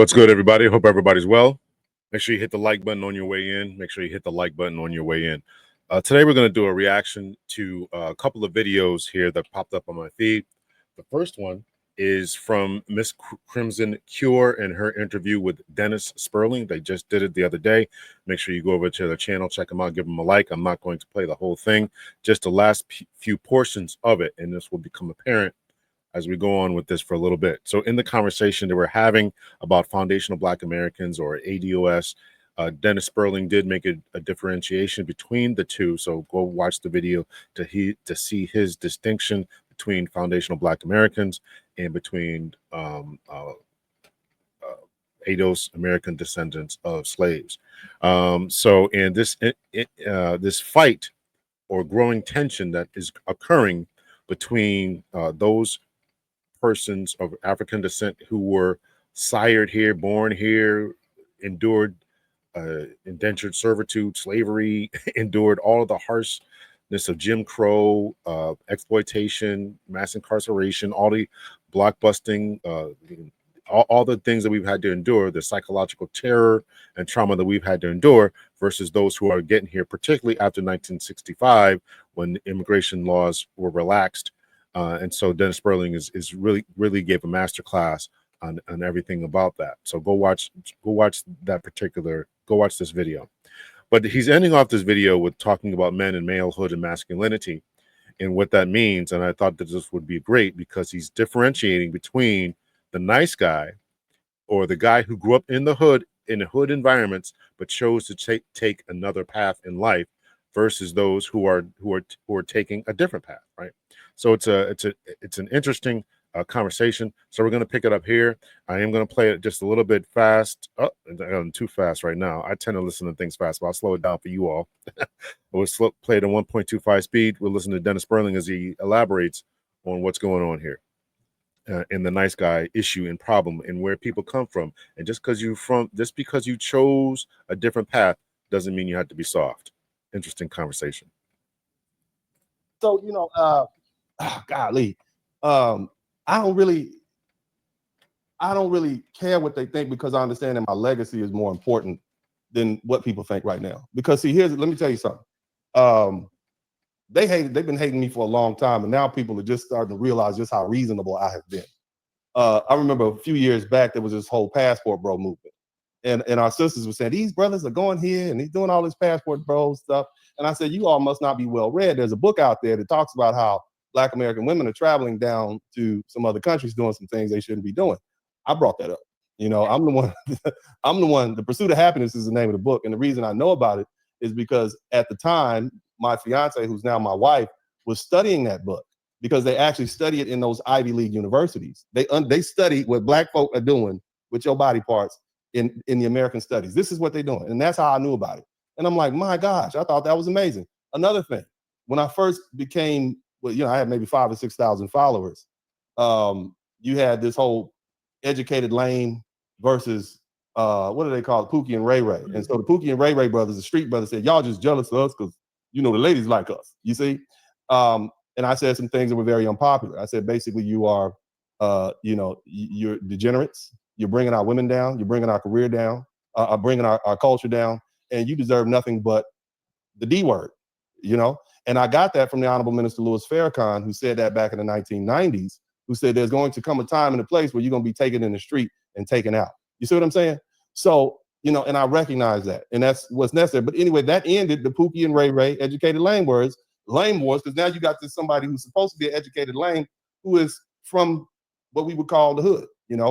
What's good, everybody? Hope everybody's well. Make sure you hit the like button on your way in. Make sure you hit the like button on your way in. Today, we're going to do a reaction to a couple of videos here that popped up on my feed. The first one is from Miss Crimson Cure and her interview with Dennis Sperling. They just did it the other day. Make sure you go over to their channel, check them out, give them a like. I'm not going to play the whole thing, just the last few portions of it, and this will become apparent as we go on with this for a little bit. So in the conversation that we're having about foundational Black Americans, or ADOS, Dennis Sperling did make a differentiation between the two. So go watch the video to see his distinction between foundational Black Americans and between ADOS, American descendants of slaves. So in this fight or growing tension that is occurring between those persons of African descent who were sired here, born here, endured indentured servitude, slavery, endured all of the harshness of Jim Crow, exploitation, mass incarceration, all the blockbusting, all the things that we've had to endure, the psychological terror and trauma that we've had to endure, versus those who are getting here, particularly after 1965, when immigration laws were relaxed. And so Dennis Sperling is really gave a master class on everything about that. So go watch this video. But he's ending off this video with talking about men and malehood and masculinity and what that means. And I thought that this would be great because he's differentiating between the nice guy, or the guy who grew up in the hood environments but chose to take another path in life, versus those who are taking a different path, right? So it's an interesting conversation. So we're going to pick it up here. I am going to play it just a little bit fast. Oh, I'm too fast right now. I tend to listen to things fast, but I'll slow it down for you all. We'll play it at 1.25 speed. We'll listen to Dennis Sperling as he elaborates on what's going on here in the nice guy issue and problem and where people come from. And just because you chose a different path doesn't mean you have to be soft. Interesting conversation. So, golly, I don't really care what they think, because I understand that my legacy is more important than what people think right now. Because see, let me tell you something. They've been hating me for a long time, and now people are just starting to realize just how reasonable I have been. I remember a few years back, there was this whole passport bro movement. And our sisters were saying, these brothers are going here and he's doing all this passport bro stuff. And I said, you all must not be well read. There's a book out there that talks about how Black American women are traveling down to some other countries doing some things they shouldn't be doing. I brought that up. I'm the one, The Pursuit of Happiness is the name of the book. And the reason I know about it is because at the time, my fiance, who's now my wife, was studying that book, because they actually study it in those Ivy League universities. They study what Black folk are doing with your body parts in the American studies. This is what they're doing. And that's how I knew about it. And I'm like, my gosh, I thought that was amazing. Another thing, when I first became, I had maybe 5,000 or 6,000 followers. You had this whole educated lane versus, what do they call it? Pookie and Ray Ray. And so the Pookie and Ray Ray brothers, the street brothers, said, y'all just jealous of us because, the ladies like us, you see? And I said some things that were very unpopular. I said, basically, you are, you're degenerates. You're bringing our women down. You're bringing our career down, bringing our culture down, and you deserve nothing but the D word, And I got that from the Honorable Minister Louis Farrakhan, who said that back in the 1990s, who said there's going to come a time and a place where you're going to be taken in the street and taken out. You see what I'm saying? So, and I recognize that, and that's what's necessary. But anyway, that ended the Pookie and Ray Ray educated lame wars, because now you got this somebody who's supposed to be an educated lame who is from what we would call the hood,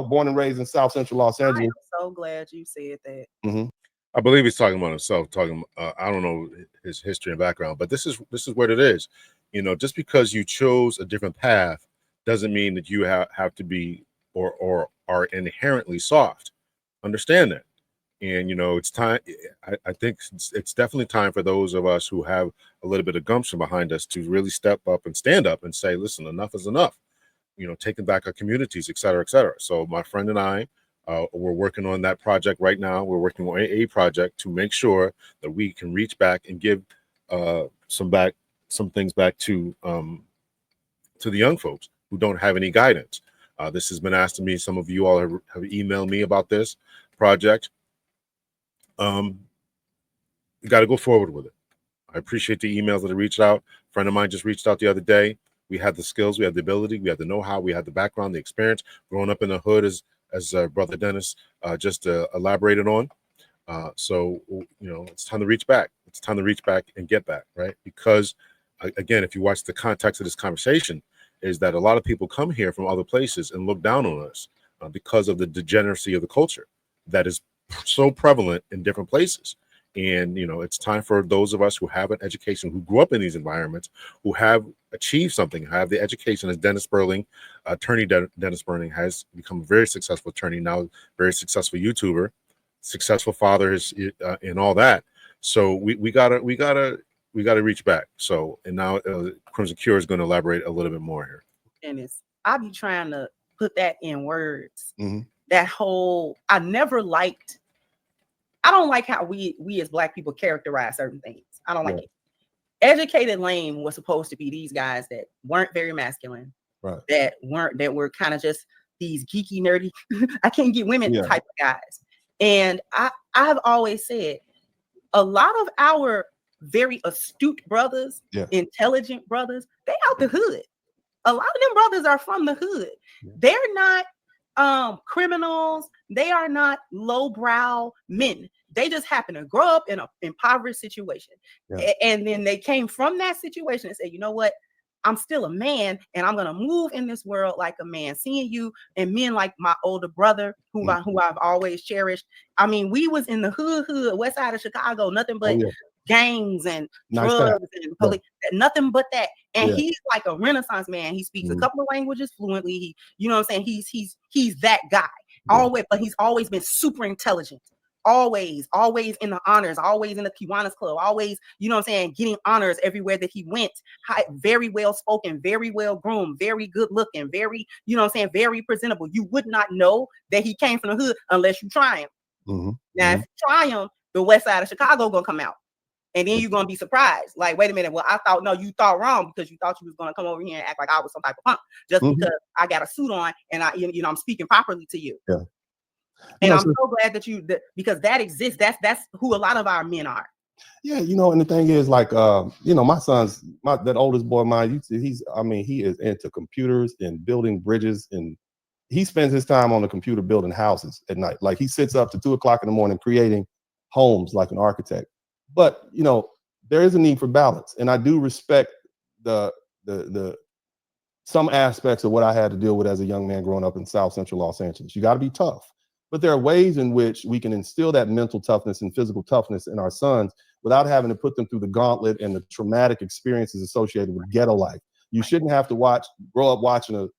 born and raised in South Central Los Angeles. I'm so glad you said that. Mm-hmm. I believe he's talking about himself, I don't know his history and background, but this is what it is. Just because you chose a different path doesn't mean that you have to be or are inherently soft. Understand that. And, it's time. I think it's definitely time for those of us who have a little bit of gumption behind us to really step up and stand up and say, listen, enough is enough. Taking back our communities, et cetera, et cetera. So my friend and I, we're working on that project right now. We're working on a project to make sure that we can reach back and give some things back to the young folks who don't have any guidance. This has been asked of me. Some of you all have emailed me about this project. You got to go forward with it. I appreciate the emails that have reached out. A friend of mine just reached out the other day. We had the skills, we had the ability, we had the know-how, we had the background, the experience, growing up in the hood, as Brother Dennis just elaborated on. So, it's time to reach back. It's time to reach back and get back, right? Because, again, if you watch the context of this conversation, is that a lot of people come here from other places and look down on us because of the degeneracy of the culture that is so prevalent in different places. And, it's time for those of us who have an education, who grew up in these environments, who have achieved something, have the education, as Dennis Sperling, attorney Dennis Sperling, has become a very successful attorney, now very successful YouTuber, successful father, and all that. So we gotta reach back. So, and now Crimson Cure is going to elaborate a little bit more here. And I be trying to put that in words. Mm-hmm. That whole, I don't like how we as Black people characterize certain things. I don't like it. Educated lame was supposed to be these guys that weren't very masculine, right? That were kind of just these geeky, nerdy, I can't get women type of guys. And I've always said, a lot of our very astute brothers, intelligent brothers, they out the hood. A lot of them brothers are from the hood. They're not criminals. They are not lowbrow men. They just happen to grow up in an impoverished situation. And then they came from that situation and said, you know what? I'm still a man, and I'm going to move in this world like a man. Seeing you and men like my older brother, who I've always cherished. I mean, we was in the hood, west side of Chicago, nothing but gangs and drugs and police, nothing but that. And he's like a Renaissance man. He speaks a couple of languages fluently. He, you know what I'm saying? He's that guy. Always, but he's always been super intelligent. Always in the honors, always in the Kiwanis Club, always, you know what I'm saying, getting honors everywhere that he went. Very well spoken, very well groomed, very good looking, very, you know what I'm saying, very presentable. You would not know that he came from the hood unless you try him. Now, if you try him, the west side of Chicago gonna come out. And then you're gonna be surprised. Like, wait a minute. Well, you thought wrong, because you thought you was gonna come over here and act like I was some type of punk just because I got a suit on and I'm speaking properly to you. And I'm so glad that because that exists. That's who a lot of our men are. Yeah, and the thing is, like, my son's, that oldest boy of mine, he is into computers and building bridges, and he spends his time on the computer building houses at night. Like, he sits up to 2:00 in the morning creating homes like an architect. But there is a need for balance, and I do respect the some aspects of what I had to deal with as a young man growing up in South Central Los Angeles. You got to be tough. But there are ways in which we can instill that mental toughness and physical toughness in our sons without having to put them through the gauntlet and the traumatic experiences associated with ghetto life. You shouldn't have to grow up watching a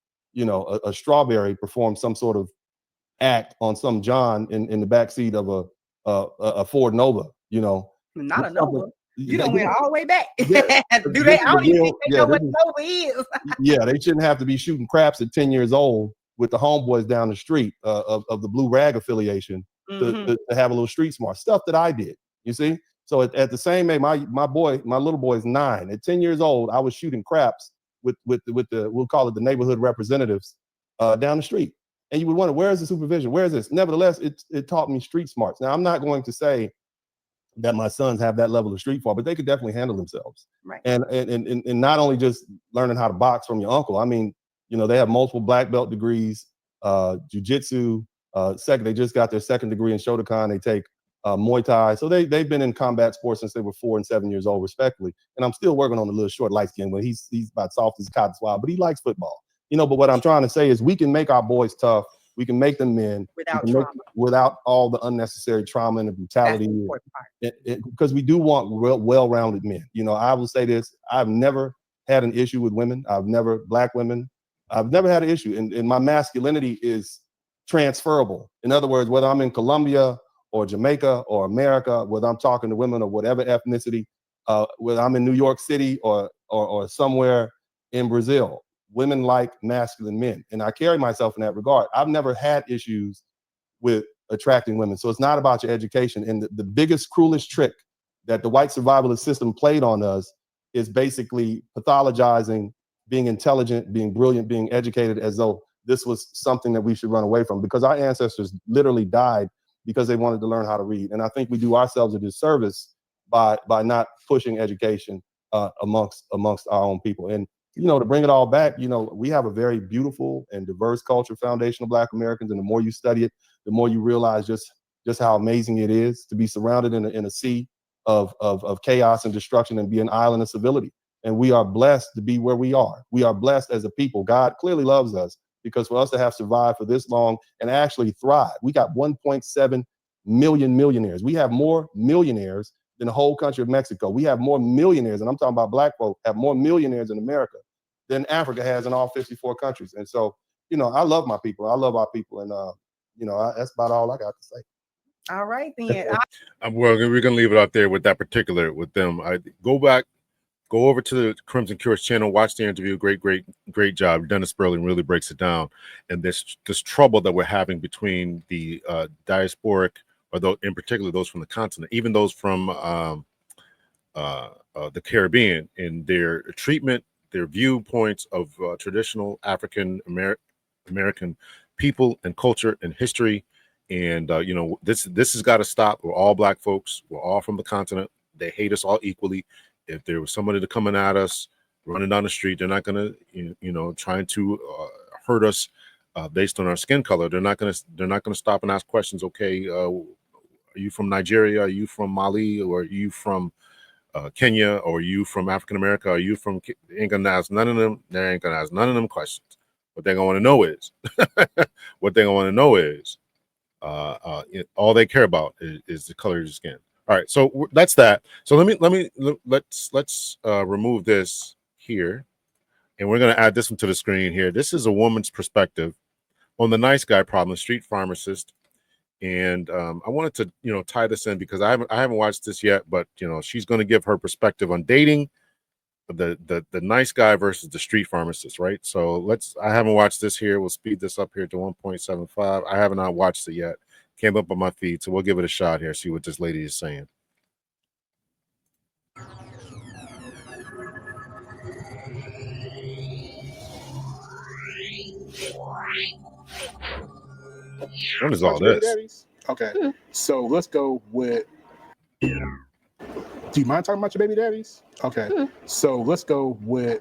strawberry perform some sort of act on some John in the backseat of a Ford Nova. Not a Nova. You don't went all the way back. Do they? I don't even think they know what Nova is. They shouldn't have to be shooting craps at 10 years old with the homeboys down the street of the Blue Rag affiliation to have a little street smart stuff that I did. You see? So at the same age, my little boy is 9. At 10 years old, I was shooting craps with the we'll call it the neighborhood representatives down the street. And you would wonder, where is the supervision? Where is this? Nevertheless, it taught me street smarts. Now, I'm not going to say that my sons have that level of street smart, but they could definitely handle themselves. Right. And not only just learning how to box from your uncle. I mean, they have multiple black belt degrees, jiu-jitsu, they just got their second degree in Shotokan. They take Muay Thai. So they've been in combat sports since they were 4 and 7 years old, respectively. And I'm still working on the little short light skin when he's about soft as cotton swab, but he likes football. But what I'm trying to say is we can make our boys tough. We can make them men without all the unnecessary trauma and the brutality. That's the important part. Because we do want well-rounded men. I will say this: I've never had an issue with women. Black women. I've never had an issue, and my masculinity is transferable. In other words, whether I'm in Colombia or Jamaica or America, whether I'm talking to women of whatever ethnicity, whether I'm in New York City or somewhere in Brazil, women like masculine men, and I carry myself in that regard. I've never had issues with attracting women. So it's not about your education. And the biggest, cruelest trick that the white survivalist system played on us is basically pathologizing being intelligent, being brilliant, being educated as though this was something that we should run away from, because our ancestors literally died because they wanted to learn how to read. And I think we do ourselves a disservice by not pushing education amongst our own people. And, you know, to bring it all back, you know, we have a very beautiful and diverse culture, foundation of Black Americans. And the more you study it, the more you realize just how amazing it is to be surrounded in a sea of chaos and destruction and be an island of civility. And we are blessed to be where we are. We are blessed as a people. God clearly loves us, because for us to have survived for this long and actually thrive, we got 1.7 million millionaires. We have more millionaires than the whole country of Mexico. We have more millionaires, and I'm talking about Black folk, have more millionaires in America than Africa has in all 54 countries. And so, you know, I love my people. I love our people. And, you know, that's about all I got to say. All right, then. Well, we're going to leave it out there with that particular, with them. I go over to the Crimson Cure's channel, watch the interview. Great job. Dennis Sperling really breaks it down. And this trouble that we're having between the diasporic, or in particular those from the continent, even those from the Caribbean, in their treatment, their viewpoints of traditional African American people and culture and history. And you know, this has got to stop. We're all Black folks. We're all from the continent. They hate us all equally. If there was somebody coming at us, running down the street, they're not gonna, you know, trying to hurt us based on our skin color. They're not gonna stop and ask questions. Okay, are you from Nigeria? Are you from Mali? Or are you from Kenya? Or are you from African America? Are you from? They ain't gonna ask none of them. They ain't gonna ask none of them questions. What they're gonna want to know is, all they care about is the color of your skin. All right, so that's that. So let's remove this here, and we're going to add this one to the screen here. This is a woman's perspective on the nice guy problem, street pharmacist, and I wanted to, you know, tie this in because I haven't watched this yet, but you know, she's going to give her perspective on dating the nice guy versus the street pharmacist, right? So I haven't watched this here. We'll speed this up here to 1.75. I have not watched it yet. Came up on my feed, so we'll give it a shot here, see what this lady is saying. What is all this? Okay, so let's go with. Do you mind talking about your baby daddies? Okay, so let's go with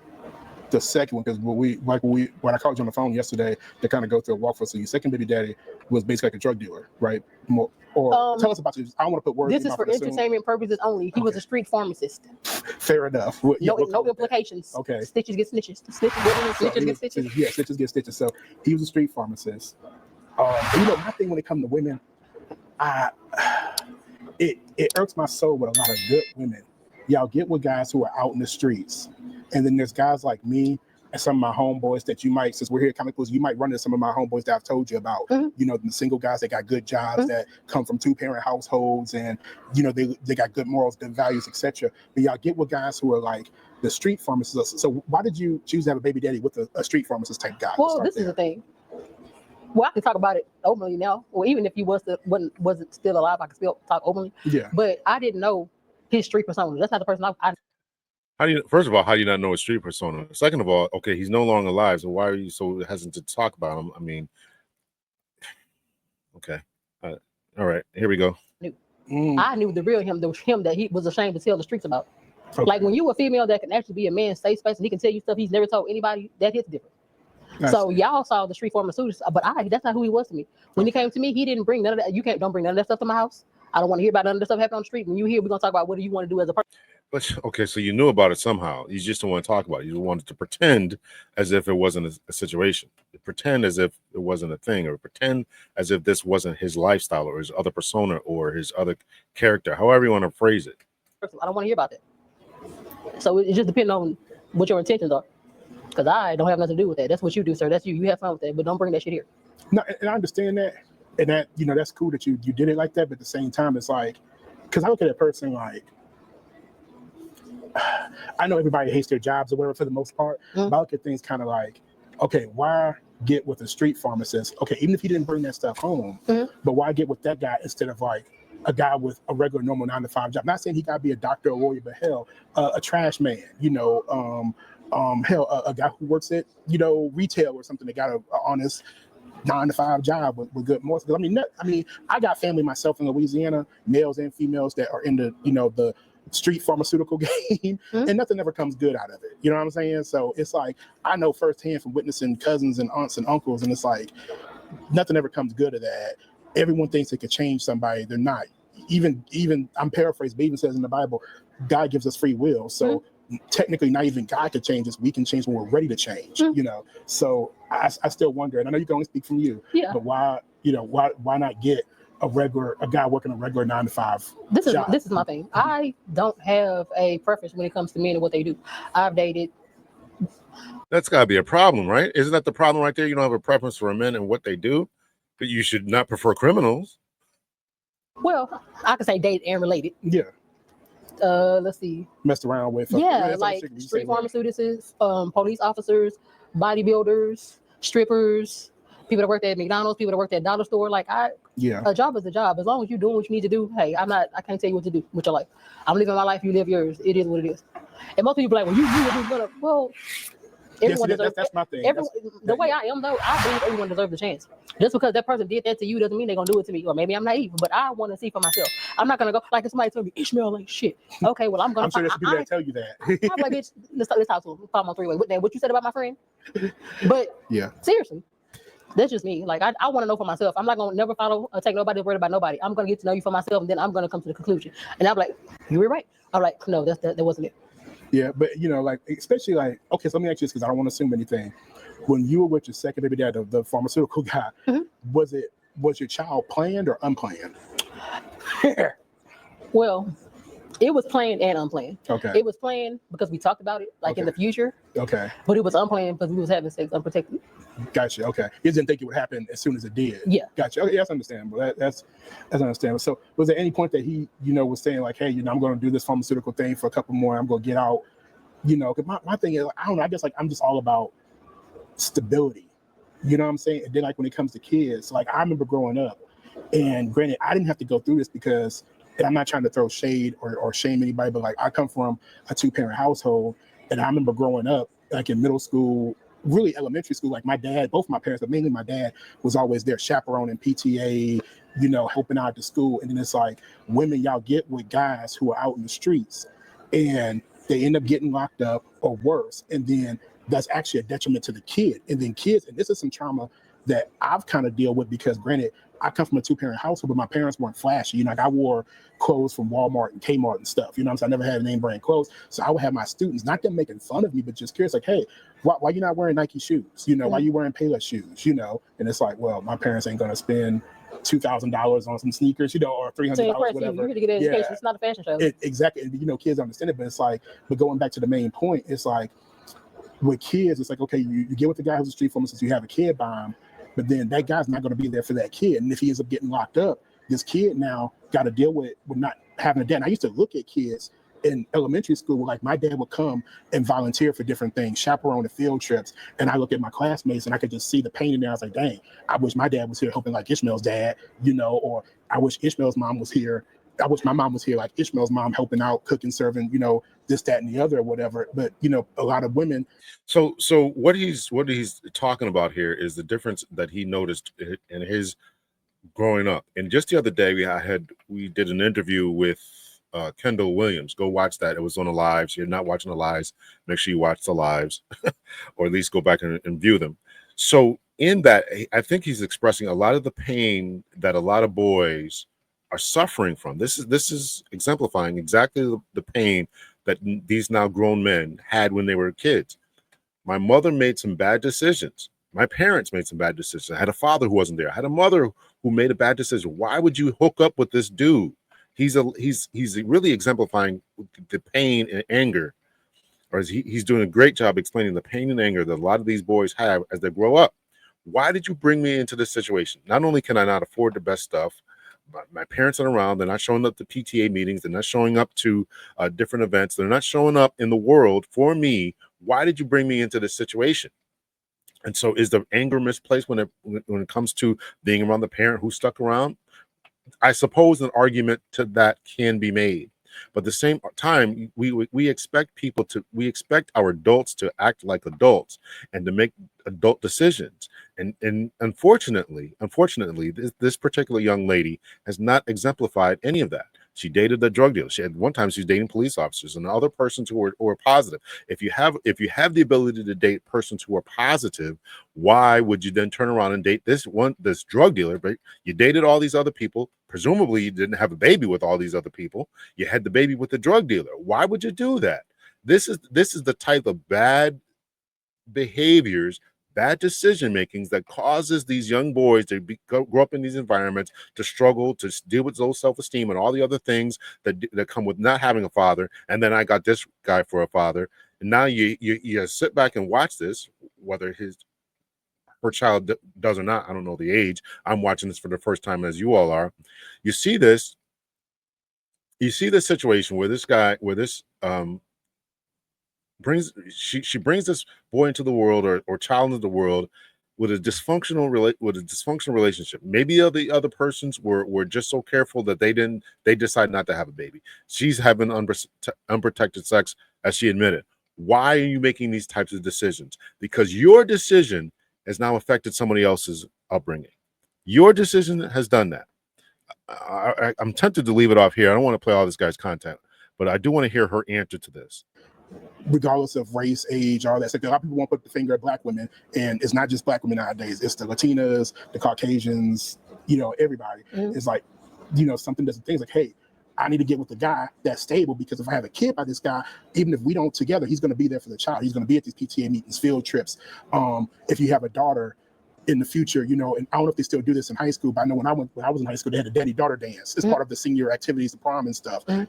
the second one, because when I called you on the phone yesterday to kind of go through a walkthrough. So your second baby daddy was basically like a drug dealer, right? Tell us about this. I don't want to put words. This is for entertainment purposes only. He was a street pharmacist. Fair enough. No implications. Okay. Stitches get snitches. Snitches get stitches. Yeah, stitches get stitches. So he was a street pharmacist. You know, my thing when it comes to women, it irks my soul with a lot of good women. Y'all get with guys who are out in the streets. And then there's guys like me and some of my homeboys that you might, since we're here at Comic Books, you might run into some of my homeboys that I've told you about. You know, the single guys that got good jobs, that come from 2-parent households, and you know, they got good morals, good values, etc. But y'all get with guys who are like the street pharmacists. So why did you choose to have a baby daddy with a street pharmacist type guy? Well, this is the thing. Well, I can talk about it openly now, or even if he wasn't still alive, I could still talk openly. Yeah. But I didn't know his street persona. That's not the person I First of all, how do you not know his street persona? Second of all, okay, he's no longer alive, so why are you so hesitant to talk about him? I mean, okay, all right, here we go. I knew the real him, the him that he was ashamed to tell the streets about. Okay. Like when you a female that can actually be a man's safe space and he can tell you stuff he's never told anybody, that hits different. So y'all saw the street pharmacist, but that's not who he was to me. When he came to me, he didn't bring none of that. Don't bring none of that stuff to my house. I don't want to hear about none of the stuff happening on the street. When you hear, we're gonna talk about what do you want to do as a person. But okay, so you knew about it somehow. You just don't want to talk about it. You wanted to pretend as if it wasn't a situation. Pretend as if it wasn't a thing, or pretend as if this wasn't his lifestyle or his other persona or his other character, however you want to phrase it. I don't want to hear about that. So it just depends on what your intentions are. Because I don't have nothing to do with that. That's what you do, sir. That's you. You have fun with that, but don't bring that shit here. No, and I understand that. And that, you know, that's cool that you did it like that. But at the same time, it's like, because I look at a person like, I know everybody hates their jobs or whatever for the most part, but I look at things kind of like, okay, why get with a street pharmacist? Okay, even if he didn't bring that stuff home, but why get with that guy instead of like a guy with a regular normal 9-to-5 job? Not saying he got to be a doctor or lawyer, but hell, a trash man, you know, hell, a guy who works at, retail or something that got a honest 9-to-5 job with good morals. I mean, I got family myself in Louisiana, males and females that are in the street pharmaceutical game, and nothing ever comes good out of it. You know what I'm saying? So it's like, I know firsthand from witnessing cousins and aunts and uncles, and it's like, nothing ever comes good of that. Everyone thinks they could change somebody. They're not. Even I'm paraphrasing, but even says in the Bible, God gives us free will. So technically, not even God could change us. We can change when we're ready to change. So I still wonder, and I know you can only speak from you, but why not get a guy working a regular 9-to-5 job? This is my thing. I don't have a preference when it comes to men and what they do. I've dated. That's got to be a problem, right? Isn't that the problem right there? You don't have a preference for a men and what they do, but you should not prefer criminals. Well, I could say date and related. Yeah. Let's see. Messed around with. Like street pharmaceutists, police officers, bodybuilders, strippers, people that worked at McDonald's, people that worked at dollar store. Like a job is a job. As long as you're doing what you need to do. Hey, I can't tell you what to do with your life. I'm living my life. You live yours. It is what it is. And most people are like, well, everyone deserves. That's my thing. The way I am though, I believe everyone deserves a chance. Just because that person did that to you doesn't mean they're gonna do it to me. Or maybe I'm naive, but I want to see for myself. I'm not gonna go like if somebody told me Ishmael ain't shit. Okay, well I'm gonna. I'm sure there's people that tell you that. I'm like, bitch, let's talk to him. Call him on 3-way. What you said about my friend? But seriously, that's just me. Like I want to know for myself. I'm not gonna never follow or take nobody's word about nobody. I'm gonna get to know you for myself, and then I'm gonna come to the conclusion. And I'm like, you were right. I'm like, no, that wasn't it. Yeah, but like especially like, okay, so let me ask you this because I don't want to assume anything. When you were with your second baby dad, the pharmaceutical guy, was your child planned or unplanned? Well, it was planned and unplanned. Okay. It was planned because we talked about it in the future. Okay. But it was unplanned because we was having sex unprotected. Gotcha. Okay. You didn't think it would happen as soon as it did. Yeah. Gotcha. Okay, that's understandable. That's understandable. So was there any point that he, was saying like, hey, I'm going to do this pharmaceutical thing for a couple more, I'm going to get out, because my thing is, I don't know, I guess like I'm just all about stability. You know what I'm saying? And then like when it comes to kids, like I remember growing up, and granted, I didn't have to go through this because, and I'm not trying to throw shade or shame anybody, but like I come from a 2-parent household, and I remember growing up like in middle school, really elementary school, like my dad, both my parents, but mainly my dad was always there chaperoning PTA, helping out at the school. And then it's like women y'all get with guys who are out in the streets and they end up getting locked up or worse. And then that's actually a detriment to the kid. And then kids, and this is some trauma that I've kind of dealt with because granted, I come from a 2-parent household, but my parents weren't flashy. Like I wore clothes from Walmart and Kmart and stuff. You know what I'm saying? I never had name brand clothes. So I would have my students, not them making fun of me, but just curious, like, hey, why you not wearing Nike shoes? Why you wearing Payless shoes? And it's like, well, my parents ain't going to spend $2,000 on some sneakers, or $300, whatever. You're here to get an education. It's not a fashion show. Exactly. And, kids understand it, but it's like, but going back to the main point, it's like with kids, it's like, okay, you get with the guy who's a street pharmacist, you have a kid by him, but then that guy's not going to be there for that kid. And if he ends up getting locked up, this kid now got to deal with not having a dad. And I used to look at kids in elementary school, like my dad would come and volunteer for different things, chaperone the field trips. And I look at my classmates and I could just see the pain in there. I was like, dang, I wish my dad was here helping like Ishmael's dad, or I wish Ishmael's mom was here. I wish my mom was here, like Ishmael's mom, helping out, cooking, serving, this, that, and the other, or whatever. But a lot of women. So what he's talking about here is the difference that he noticed in his growing up. And just the other day, we did an interview with Kendall Williams. Go watch that. It was on the lives. You're not watching the lives, make sure you watch the lives, or at least go back and view them. So in that, I think he's expressing a lot of the pain that a lot of boys are suffering from. This is exemplifying exactly the pain that these now grown men had when they were kids. My mother made some bad decisions. My parents made some bad decisions. I had a father who wasn't there. I had a mother who made a bad decision. Why would you hook up with this dude? He's really exemplifying the pain and anger, or he's doing a great job explaining the pain and anger that a lot of these boys have as they grow up. Why did you bring me into this situation? Not only can I not afford the best stuff, my parents aren't around. They're not showing up to PTA meetings. They're not showing up to different events. They're not showing up in the world for me. Why did you bring me into this situation? And so is the anger misplaced when it comes to being around the parent who stuck around? I suppose an argument to that can be made. But at the same time, we expect our adults to act like adults and to make adult decisions. And unfortunately, this particular young lady has not exemplified any of that. She dated a drug dealer. One time she was dating police officers and other persons who are positive. If you have the ability to date persons who are positive, why would you then turn around and date this drug dealer? But you dated all these other people. Presumably you didn't have a baby with all these other people. You had the baby with the drug dealer. Why would you do that? This is the type of bad behaviors, bad decision makings that causes these young boys to grow up in these environments, to struggle, to deal with low self-esteem and all the other things that come with not having a father. And then I got this guy for a father, and now you sit back and watch this, whether her child does or not. I don't know the age. I'm watching this for the first time, as you all are. You see this situation where this she brings this boy into the world or child into the world with a dysfunctional relationship. Maybe the other persons were just so careful that they decide not to have a baby. She's having unprotected sex, as she admitted. Why are you making these types of decisions? Because your decision has now affected somebody else's upbringing. Your decision has done that. I'm tempted to leave it off here. I don't want to play all this guy's content, but I do want to hear her answer to this. Regardless of race, age, all that stuff. A lot of people won't put the finger at black women, and it's not just black women nowadays. It's the Latinas, the Caucasians, everybody. It's like, something doesn't things like, hey, I need to get with the guy that's stable, because if I have a kid by this guy, even if we don't together, he's going to be there for the child. He's going to be at these PTA meetings, field trips. If you have a daughter in the future, and I don't know if they still do this in high school, but I know when I was in high school, they had a daddy-daughter dance. It's part of the senior activities, the prom and stuff, but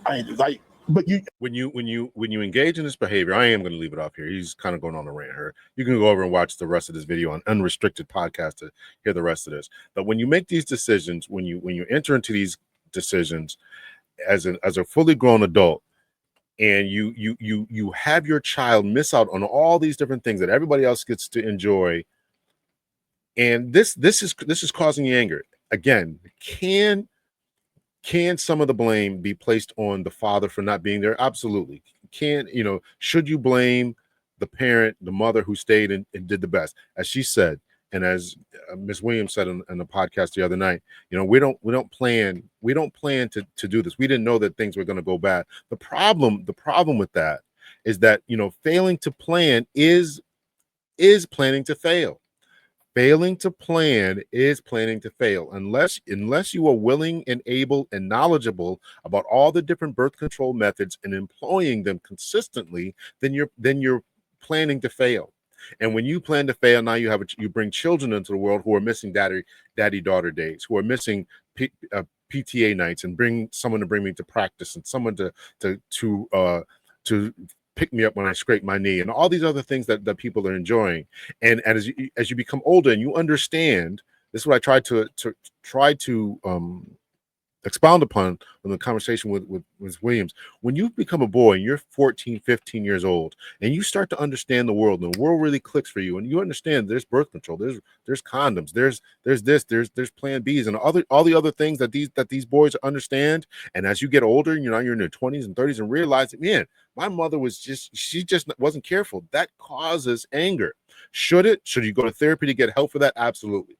I like. But when you engage in this behavior, I am going to leave it off here. He's kind of going on a rant here. You can go over and watch the rest of this video on Unrestricted Podcast to hear the rest of this. But when you make these decisions, when you enter into these decisions as a fully grown adult, and you have your child miss out on all these different things that everybody else gets to enjoy, and this is causing you anger. Again, can some of the blame be placed on the father for not being there? Absolutely. Should you blame the parent, the mother who stayed and did the best? As she said, and as Ms. Williams said in the podcast the other night, we don't plan to do this. We didn't know that things were going to go bad. The problem with that is that, failing to plan is planning to fail. Failing to plan is planning to fail. Unless you are willing and able and knowledgeable about all the different birth control methods and employing them consistently, then you're planning to fail. And when you plan to fail, now you bring children into the world who are missing daddy-daughter days, who are missing PTA nights, and bring someone to bring me to practice, and someone to pick me up when I scrape my knee, and all these other things that people are enjoying. And as you become older and you understand, this is what I try to expound upon in the conversation with Ms. Williams. When you become a boy and you're 14, 15 years old, and you start to understand the world, and the world really clicks for you, and you understand there's birth control, there's condoms, there's plan B's, and all the other things that these boys understand. And as you get older, and you're in your 20s and 30s, and realize that, man, my mother she just wasn't careful. That causes anger. Should you go to therapy to get help for that? Absolutely.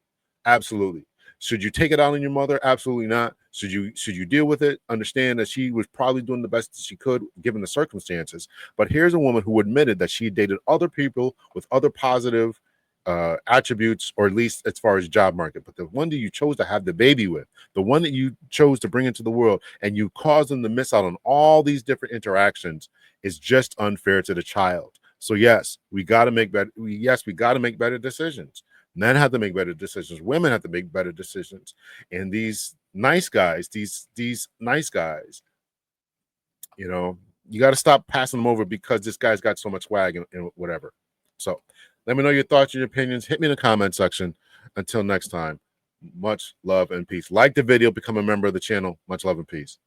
Should you take it out on your mother? Absolutely not. Should you deal with it? Understand that she was probably doing the best that she could given the circumstances. But here's a woman who admitted that she dated other people with other positive attributes, or at least as far as job market. But the one that you chose to have the baby with, the one that you chose to bring into the world, and you caused them to miss out on all these different interactions, is just unfair to the child. So yes, we got to make better. We got to make better decisions. Men have to make better decisions. Women have to make better decisions. And these nice guys, you got to stop passing them over because this guy's got so much swag and whatever. So let me know your thoughts and your opinions. Hit me in the comment section. Until next time, much love and peace. Like the video, become a member of the channel. Much love and peace.